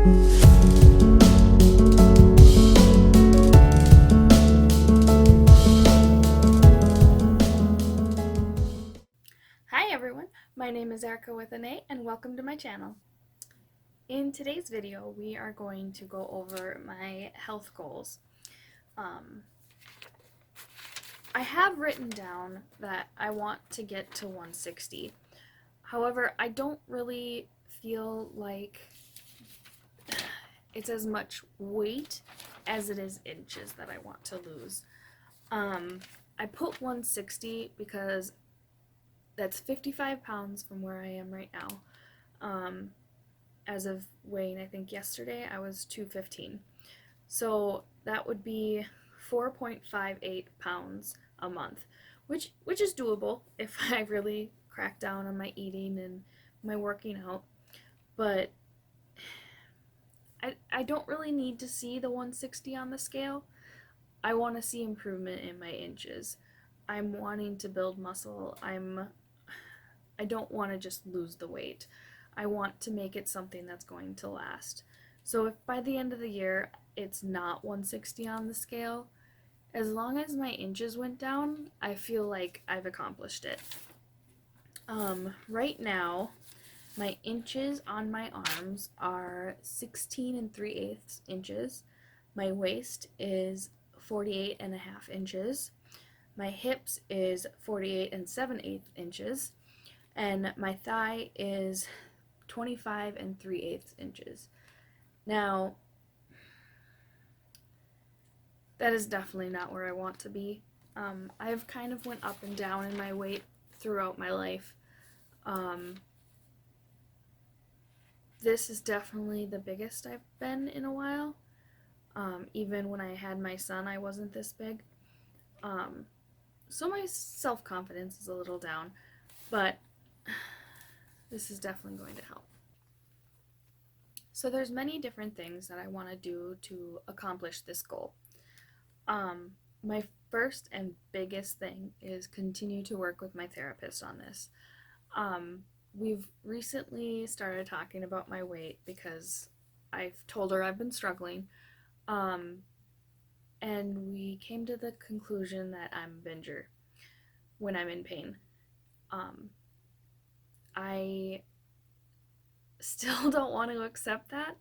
Hi everyone, my name is Erica with an A and welcome to my channel. In today's video we are going to go over my health goals. I have written down that I want to get to 160. However, I don't really feel like it's as much weight as it is inches that I want to lose. I put 160 because that's 55 pounds from where I am right now. As of weighing, I think yesterday, I was 215. So that would be 4.58 pounds a month, which is doable if I really crack down on my eating and my working out. But I don't really need to see the 160 on the scale. I want to see improvement in my inches. I'm wanting to build muscle. I don't want to just lose the weight. I want to make it something that's going to last. So if by the end of the year it's not 160 on the scale, as long as my inches went down, I feel like I've accomplished it. Right now, my inches on my arms are 16 3/8 inches. My waist is 48 1/2 inches. My hips is 48 7/8 inches. And my thigh is 25 3/8 inches. Now, that is definitely not where I want to be. I've kind of went up and down in my weight throughout my life. This is definitely the biggest I've been in a while. Even when I had my son, I wasn't this big. So my self-confidence is a little down, but this is definitely going to help. So there's many different things that I want to do to accomplish this goal. My first and biggest thing is continue to work with my therapist on this. We've recently started talking about my weight because I've told her I've been struggling, and we came to the conclusion that I'm a binger when I'm in pain. I still don't want to accept that.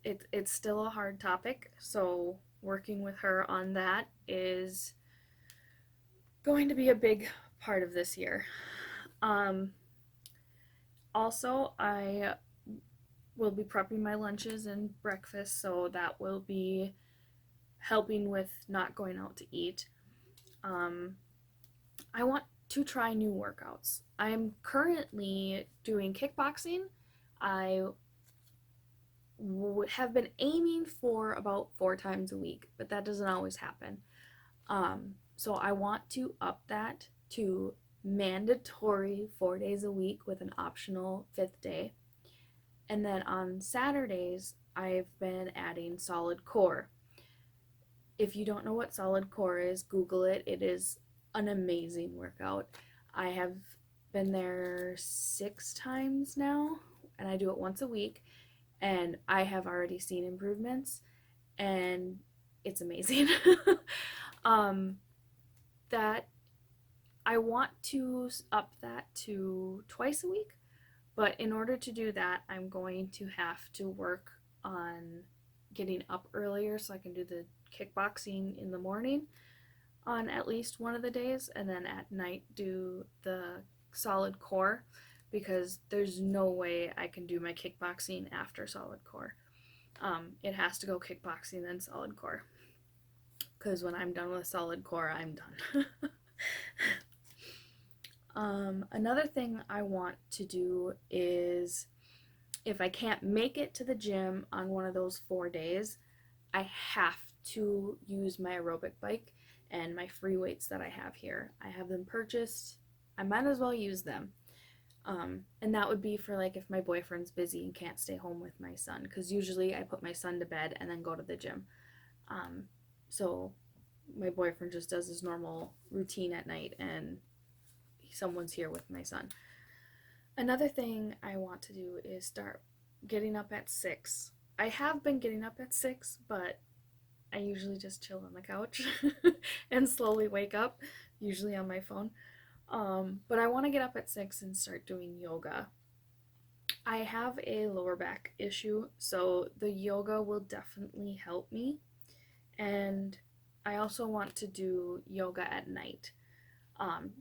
It's still a hard topic, so working with her on that is going to be a big part of this year. Also, I will be prepping my lunches and breakfast, so that will be helping with not going out to eat. I want to try new workouts. I'm currently doing kickboxing. I have been aiming for about 4 times a week, but that doesn't always happen. So I want to up that to mandatory 4 days a week with an optional 5th day. And then on Saturdays, I've been adding solid core. If you don't know what solid core is, Google it. It is an amazing workout. I have been there 6 times now, and I do it once a week, and I have already seen improvements, and it's amazing. That I want to up that to twice a week, but in order to do that, I'm going to have to work on getting up earlier so I can do the kickboxing in the morning on at least one of the days, and then at night do the solid core, because there's no way I can do my kickboxing after solid core. It has to go kickboxing then solid core, because when I'm done with solid core, I'm done. Another thing I want to do is, if I can't make it to the gym on one of those 4 days, I have to use my aerobic bike and my free weights that I have here. I have them purchased. I might as well use them. And that would be for like if my boyfriend's busy and can't stay home with my son, because usually I put my son to bed and then go to the gym. So my boyfriend just does his normal routine at night and someone's here with my son. Another thing I want to do is start getting up at 6. I have been getting up at 6, but I usually just chill on the couch and slowly wake up, usually on my phone. But I want to get up at 6 and start doing yoga. I have a lower back issue, so the yoga will definitely help me. And I also want to do yoga at night,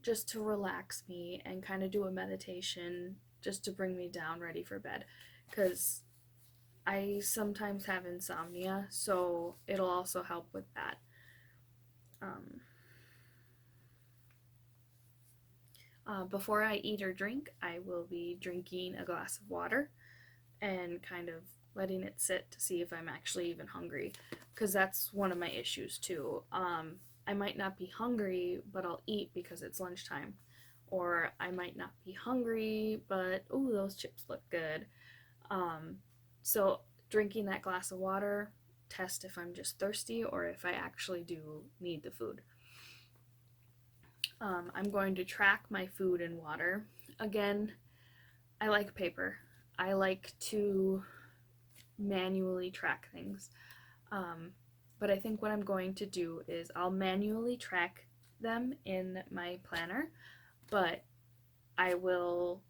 just to relax me and kind of do a meditation just to bring me down ready for bed. Because I sometimes have insomnia, so it'll also help with that. Um, Before I eat or drink, I will be drinking a glass of water and kind of letting it sit to see if I'm actually even hungry, because that's one of my issues too. I might not be hungry, but I'll eat because it's lunchtime, or I might not be hungry, but oh, those chips look good. Um, so drinking that glass of water, test if I'm just thirsty or if I actually do need the food. I'm going to track my food and water. Again, I like paper. I like to manually track things. Um, but I think what I'm going to do is I'll manually track them in my planner, but I will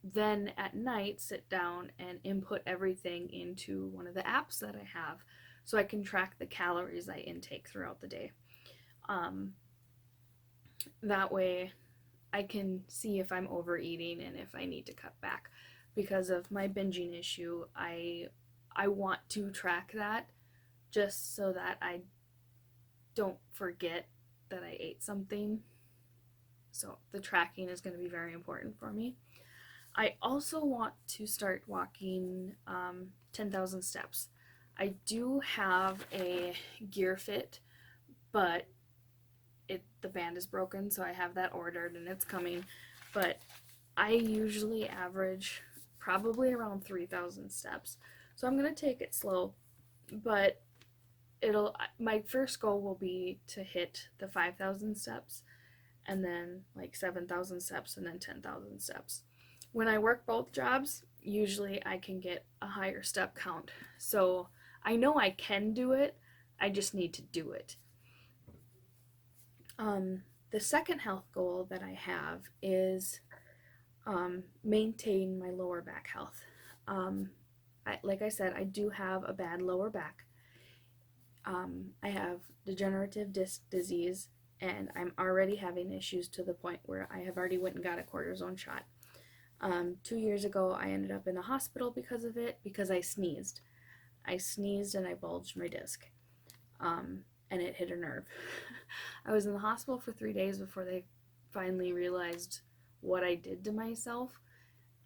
then at night sit down and input everything into one of the apps that I have so I can track the calories I intake throughout the day. Um, that way I can see if I'm overeating and if I need to cut back. Because of my binging issue, I want to track that just so that I don't forget that I ate something. So the tracking is going to be very important for me. I also want to start walking 10,000 steps. I do have a gear fit, but the band is broken, so I have that ordered and it's coming. But I usually average probably around 3,000 steps. So I'm going to take it slow, but my first goal will be to hit the 5,000 steps, and then like 7,000 steps, and then 10,000 steps. When I work both jobs, usually I can get a higher step count. So I know I can do it, I just need to do it. The second health goal that I have is maintain my lower back health. Like I said, I do have a bad lower back. I have degenerative disc disease, and I'm already having issues to the point where I have already went and got a cortisone shot. 2 years ago, I ended up in the hospital because of it, because I sneezed. I sneezed and I bulged my disc, and it hit a nerve. I was in the hospital for 3 days before they finally realized what I did to myself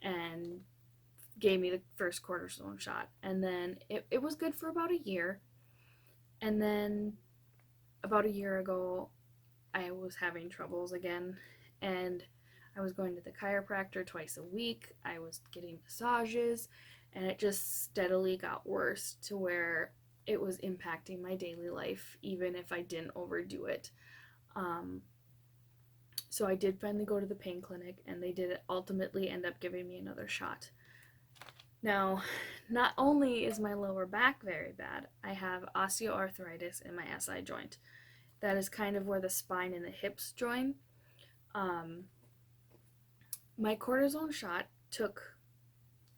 and gave me the first cortisone shot. And then it was good for about a year. And then about a year ago, I was having troubles again, and I was going to the chiropractor twice a week. I was getting massages, and it just steadily got worse to where it was impacting my daily life, even if I didn't overdo it. So I did finally go to the pain clinic, and they did ultimately end up giving me another shot. Now, not only is my lower back very bad, I have osteoarthritis in my SI joint. That is kind of where the spine and the hips join. My cortisone shot took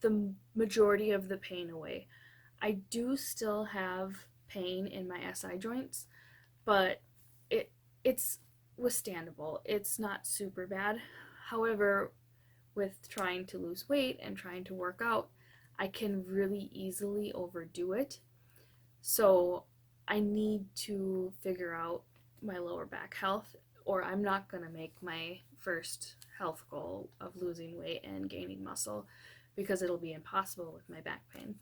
the majority of the pain away. I do still have pain in my SI joints, but it's withstandable. It's not super bad. However, with trying to lose weight and trying to work out, I can really easily overdo it. So I need to figure out my lower back health, or I'm not going to make my first health goal of losing weight and gaining muscle, because it'll be impossible with my back pain.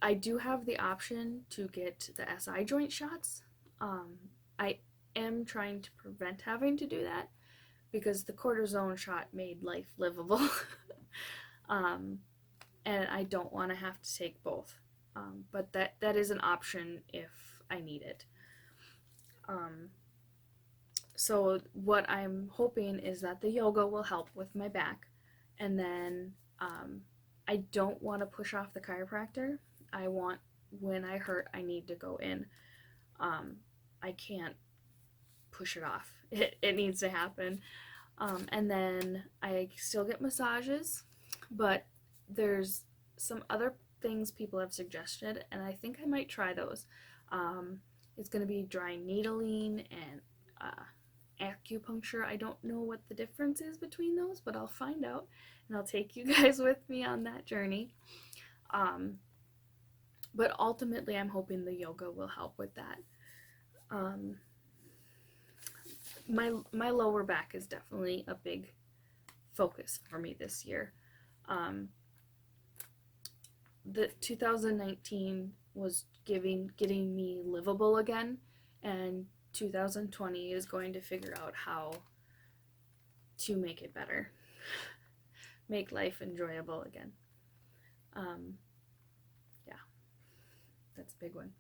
I do have the option to get the SI joint shots. I am trying to prevent having to do that because the cortisone shot made life livable. And I don't want to have to take both. But that is an option if I need it. So what I'm hoping is that the yoga will help with my back, And then I don't want to push off the chiropractor. I want, when I hurt, I need to go in. I can't push it off. It needs to happen. And then I still get massages, but there's some other things people have suggested, and I think I might try those. It's going to be dry needling and acupuncture. I don't know what the difference is between those, but I'll find out, and I'll take you guys with me on that journey. But ultimately, I'm hoping the yoga will help with that. My lower back is definitely a big focus for me this year. The 2019 was getting me livable again, and 2020 is going to figure out how to make it better, make life enjoyable again. Yeah, that's a big one.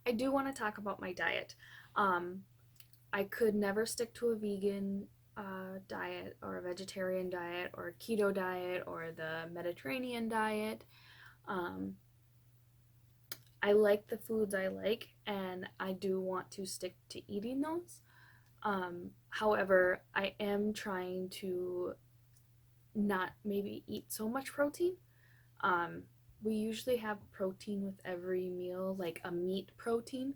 I do want to talk about my diet. I could never stick to a vegan diet or a vegetarian diet or a keto diet or the Mediterranean diet. I like the foods I like, and I do want to stick to eating those. However, I am trying to not maybe eat so much protein. We usually have protein with every meal, like a meat protein.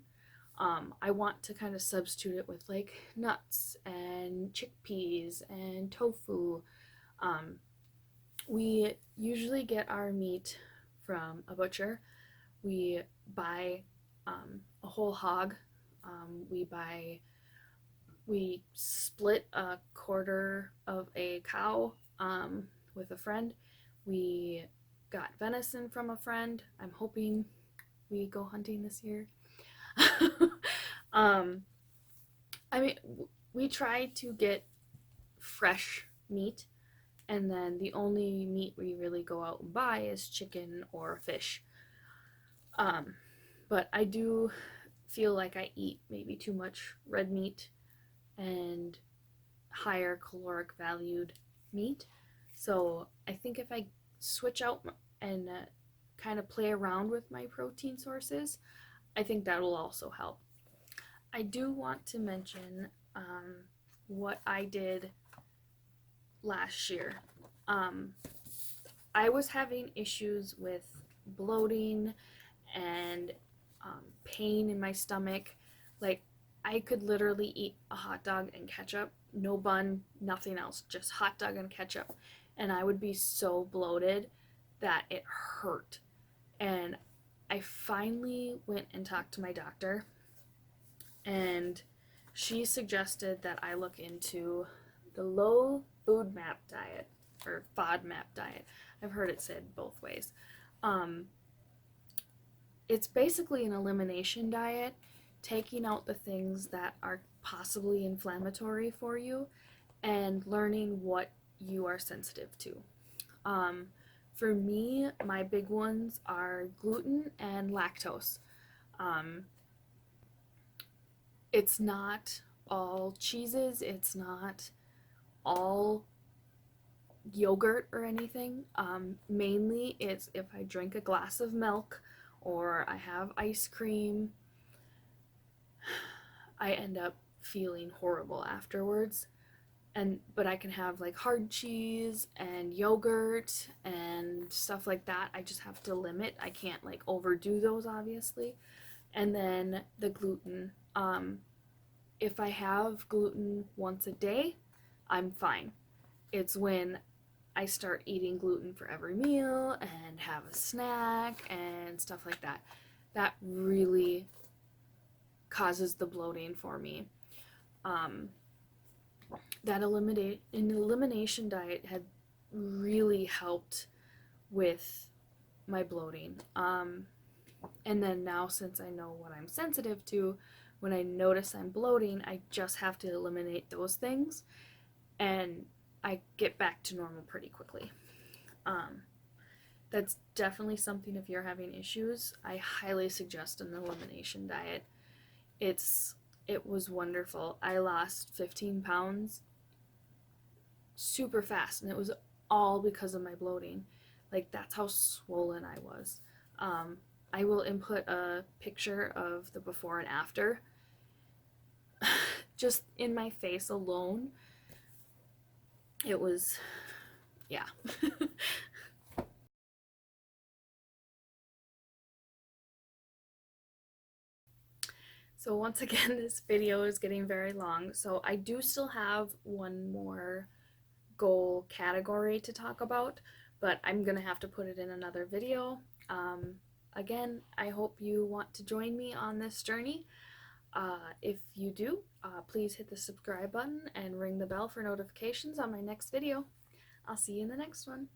I want to kind of substitute it with like nuts and chickpeas and tofu. We usually get our meat from a butcher. We buy a whole hog. We split a quarter of a cow with a friend. We got venison from a friend. I'm hoping we go hunting this year. I mean, we try to get fresh meat, and then the only meat we really go out and buy is chicken or fish. But I do feel like I eat maybe too much red meat and higher caloric valued meat. So I think if I switch out and kind of play around with my protein sources, I think that'll also help. I do want to mention what I did last year. I was having issues with bloating and pain in my stomach. Like, I could literally eat a hot dog and ketchup, no bun, nothing else, just hot dog and ketchup. And I would be so bloated that it hurt. And I finally went and talked to my doctor, and she suggested that I look into the low FODMAP diet, or FODMAP diet. I've heard it said both ways. It's basically an elimination diet, taking out the things that are possibly inflammatory for you and learning what you are sensitive to. For me, my big ones are gluten and lactose. It's not all cheeses, it's not all yogurt or anything. Mainly it's if I drink a glass of milk or I have ice cream, I end up feeling horrible afterwards. But I can have like hard cheese and yogurt and stuff like that. I just have to limit. I can't like overdo those, obviously. And then the gluten. If I have gluten once a day, I'm fine. It's when I start eating gluten for every meal and have a snack and stuff like that that really causes the bloating for me. That elimination diet had really helped with my bloating. And then now, since I know what I'm sensitive to, when I notice I'm bloating, I just have to eliminate those things, and I get back to normal pretty quickly. That's definitely something. If you're having issues, I highly suggest an elimination diet. It was wonderful. I lost 15 pounds super fast, and it was all because of my bloating. Like, that's how swollen I was. I will input a picture of the before and after. Just in my face alone, it was, yeah. So once again, this video is getting very long, so I do still have one more goal category to talk about, but I'm gonna have to put it in another video. Again, I hope you want to join me on this journey. If you do, please hit the subscribe button and ring the bell for notifications on my next video. I'll see you in the next one.